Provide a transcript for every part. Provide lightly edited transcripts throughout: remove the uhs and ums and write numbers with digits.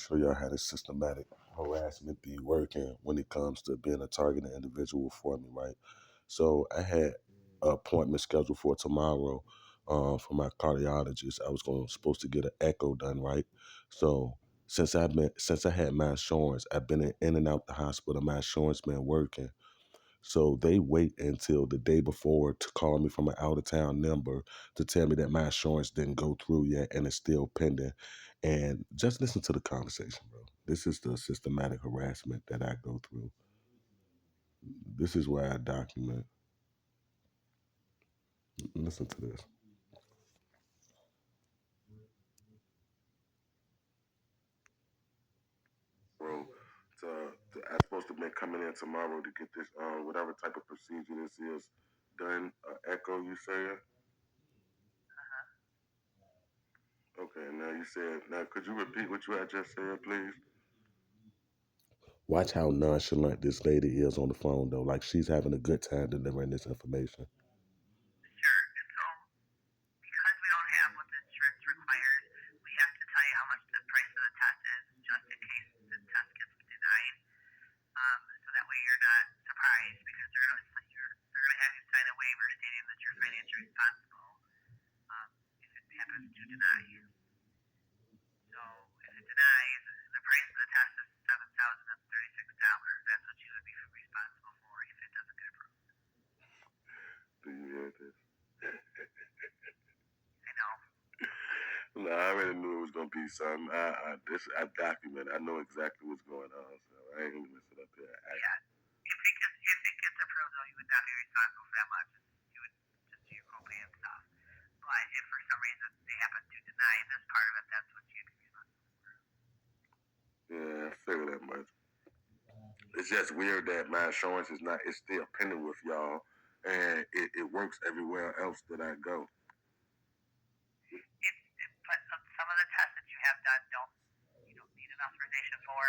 Show y'all how this systematic harassment be working when it comes to being a targeted individual for me, right? So I had an appointment scheduled for tomorrow for my cardiologist. I was supposed to get an echo done, right? So since I had my insurance, I've been in and out the hospital. My insurance been working. So they wait until the day before to call me from an out of town number to tell me that my insurance didn't go through yet and it's still pending. And just listen to the conversation, bro. This is the systematic harassment that I go through. This is where I document. Listen to this. Bro, I'm supposed to be coming in tomorrow to get this, whatever type of procedure this is done. Echo, you said? Okay, now could you repeat what you had just said, please? Watch how nonchalant this lady is on the phone, though. Like she's having a good time delivering this information. Sure. And so, because we don't have what the insurance requires, we have to tell you how much the price of the test is, just in case the test gets denied. So that way you're not surprised because they're gonna have you sign a waiver stating that you're financially responsible if it happens to deny. So if it denies, the price of the test is $7,036. That's what you would be responsible for if it doesn't get approved. Do you hear this? I know. No, I already knew it was gonna be something. I document. I know exactly what's going on, so I ain't gonna sit up here. Yeah. If it gets approved, though, you would not be responsible for that much. You would just do your copay and stuff. But if for some reason they happen to deny this part of it, that's what you'd be responsible for. Yeah, I figure that much. It's just weird that my insurance is not. It's still pending with y'all, and it works everywhere else that I go. But some of the tests that you have done you don't need an authorization for.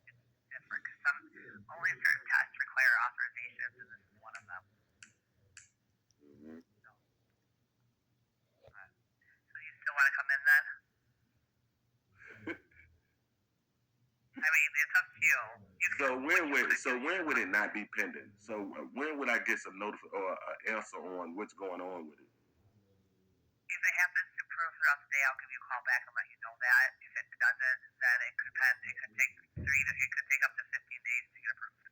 It's different because only certain tests require authorizations, and this is one of them. Mm-hmm. So you still want to come in then? I mean, it's up to you. When would it not be pending? So when would I get some or an answer on what's going on with it? If it happens to improve throughout the day, I'll give you a call back and let you know that. If it doesn't, then it could take it could take up to 15 days to get approved.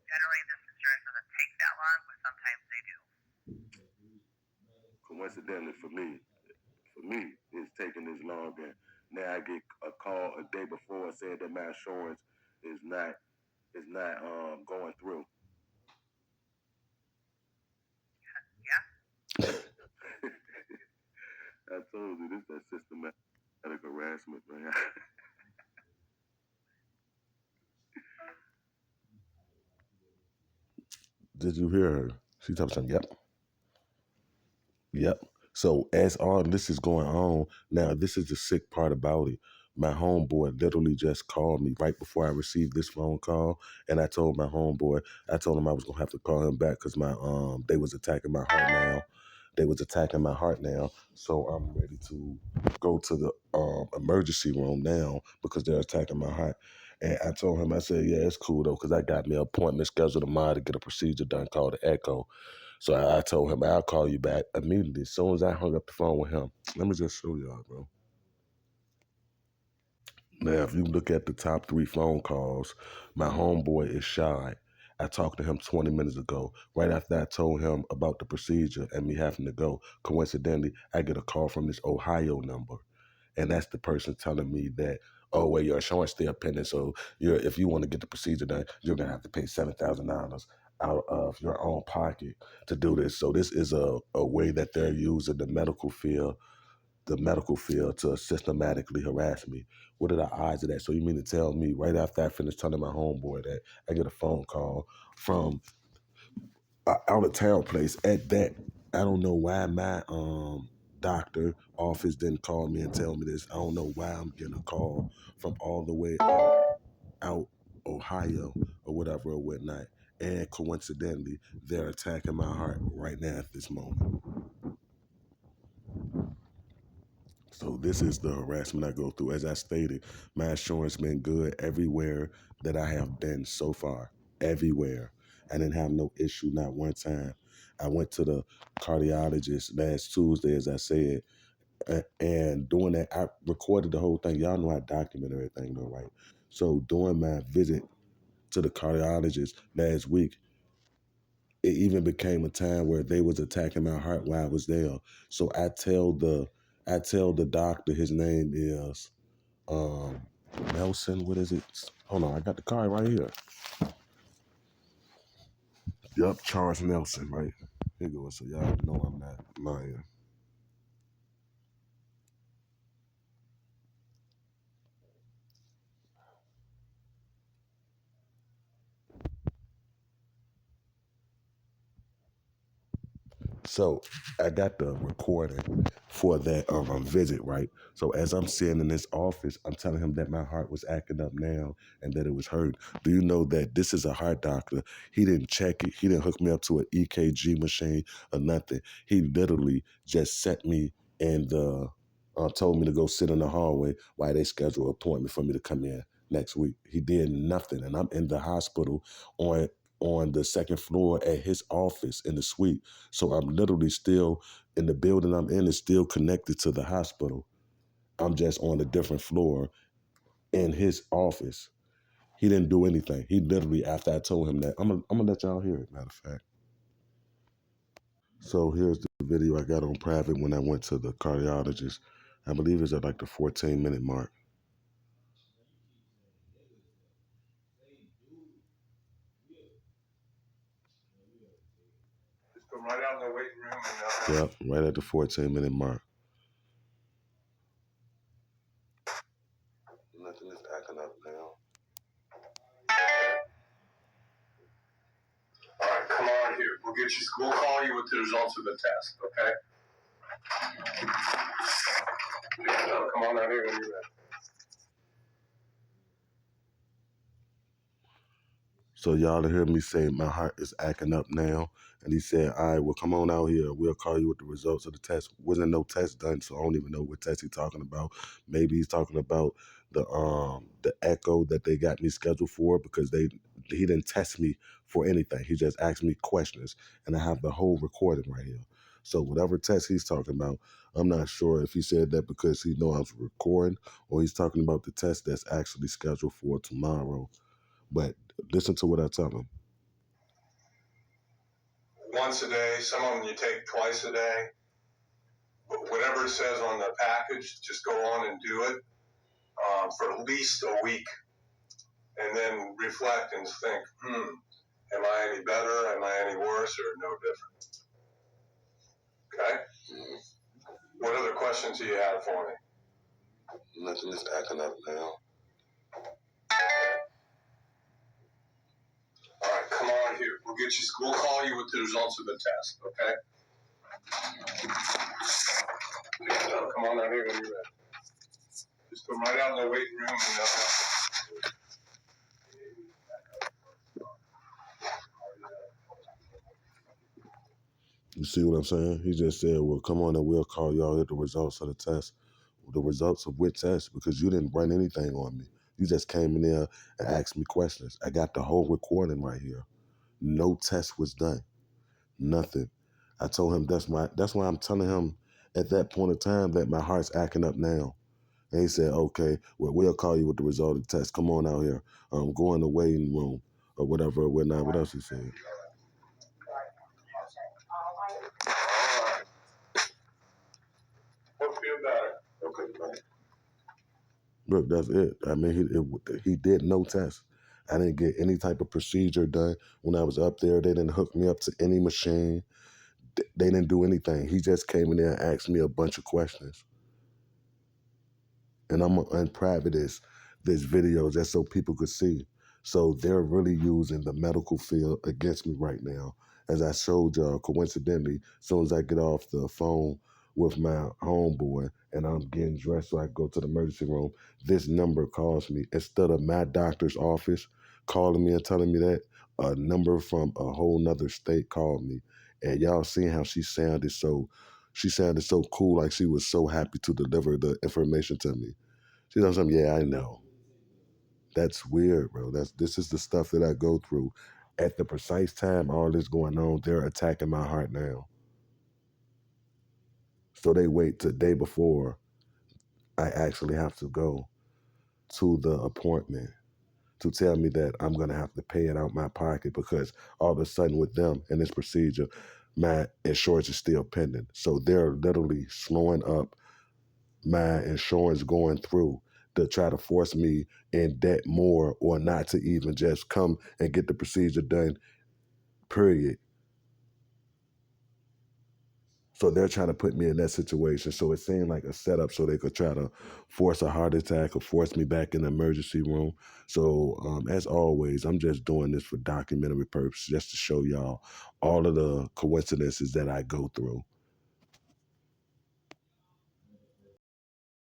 Generally, this insurance doesn't take that long, but sometimes they do. Coincidentally, for me, it's taking this long, and now I get a call a day before saying that my insurance is not going through. Yeah. I told you this that systematic harassment, man. Did you hear her? She told me, yep. Yep. So as all this is going on, now this is the sick part about it. My homeboy literally just called me right before I received this phone call, and I told my homeboy, I told him I was gonna have to call him back because my they was attacking my heart now. They was attacking my heart now, so I'm ready to go to the emergency room now because they're attacking my heart. And I told him, I said, yeah, it's cool though, because I got me an appointment scheduled tomorrow to get a procedure done called the echo. So I told him I'll call you back immediately. As soon as I hung up the phone with him, let me just show y'all, bro. Now, if you look at the top 3 phone calls, my homeboy is shy. I talked to him 20 minutes ago. Right after I told him about the procedure and me having to go, coincidentally, I get a call from this Ohio number. And that's the person telling me that, oh, well, your insurance still pending. So if you want to get the procedure done, you're going to have to pay $7,000 out of your own pocket to do this. So this is a way that they're using the medical field to systematically harass me. What are the odds of that? So you mean to tell me right after I finished telling my homeboy that I get a phone call from an out of town place at that? I don't know why my doctor office didn't call me and tell me this. I don't know why I'm getting a call from all the way out Ohio or whatever or whatnot. And coincidentally, they're attacking my heart right now at this moment. So this is the harassment I go through. As I stated, my insurance been good everywhere that I have been so far. Everywhere. I didn't have no issue, not one time. I went to the cardiologist last Tuesday, as I said, and doing that, I recorded the whole thing. Y'all know I document everything, though, right? So during my visit to the cardiologist last week, it even became a time where they was attacking my heart while I was there. So I tell the doctor his name is um Nelson. What is it? Hold on, I got the card right here. Yup, Charles Nelson, right? Here goes. So y'all know I'm not lying. So I got the recording for that visit, right? So as I'm sitting in this office, I'm telling him that my heart was acting up now and that it was hurt. Do you know that this is a heart doctor? He didn't check it. He didn't hook me up to an EKG machine or nothing. He literally just set me in the told me to go sit in the hallway while they schedule an appointment for me to come in next week. He did nothing, and I'm in the hospital on the second floor at his office in the suite. So I'm literally still in the building I'm in is still connected to the hospital. I'm just on a different floor in his office. He didn't do anything. He literally, after I told him that, I'm gonna let y'all hear it, matter of fact. So here's the video I got on private when I went to the cardiologist. I believe it's at like the 14-minute mark. Just go right out in the waiting room. Yep, right at the 14-minute mark. Nothing is acting up now. All right, come on here. We'll get you. We'll call you with the results of the test. Okay. So come on out here when you're ready. So y'all to hear me say my heart is acting up now. And he said, all right, well, come on out here. We'll call you with the results of the test. Wasn't no test done, so I don't even know what test he's talking about. Maybe he's talking about the echo that they got me scheduled for because he didn't test me for anything. He just asked me questions, and I have the whole recording right here. So whatever test he's talking about, I'm not sure if he said that because he know I was recording or he's talking about the test that's actually scheduled for tomorrow. But listen to what I tell him. Once a day, some of them you take twice a day. But whatever it says on the package, just go on and do it for at least a week. And then reflect and think, am I any better? Am I any worse or no different? Okay? What other questions do you have for me? Nothing is acting up now. All right, come on here. We'll get you. We'll call you with the results of the test. Okay? So come on out here when you're ready. Just go right out in the waiting room and you see what I'm saying? He just said, well, come on and we'll call y'all at the results of the test. The results of which test? Because you didn't run anything on me. You just came in there and asked me questions. I got the whole recording right here. No test was done. Nothing. I told him that's why I'm telling him at that point in time that my heart's acting up now. And he said, okay, well, we'll call you with the result of the test. Come on out here. Go in the waiting room or whatever or whatnot. What else he said? Hope feel better. Okay, bye. Look, that's it. I mean, he did no test. I didn't get any type of procedure done when I was up there. They didn't hook me up to any machine. They didn't do anything. He just came in there and asked me a bunch of questions. And I'm gonna unprivate this video just so people could see. So they're really using the medical field against me right now. As I showed y'all, coincidentally, as soon as I get off the phone with my homeboy and I'm getting dressed so I can go to the emergency room, this number calls me. Instead of my doctor's office calling me and telling me that, a number from a whole nother state called me. And y'all seen how she sounded so She sounded so cool, like she was so happy to deliver the information to me. She knows something, yeah, I know. That's weird, bro. This is the stuff that I go through. At the precise time all this going on, they're attacking my heart now. So they wait till day before I actually have to go to the appointment to tell me that I'm gonna have to pay it out my pocket because all of a sudden with them and this procedure, my insurance is still pending. So they're literally slowing up my insurance going through to try to force me in debt more or not to even just come and get the procedure done, period. So they're trying to put me in that situation. So it seemed like a setup so they could try to force a heart attack or force me back in the emergency room. So as always, I'm just doing this for documentary purposes, just to show y'all all of the coincidences that I go through.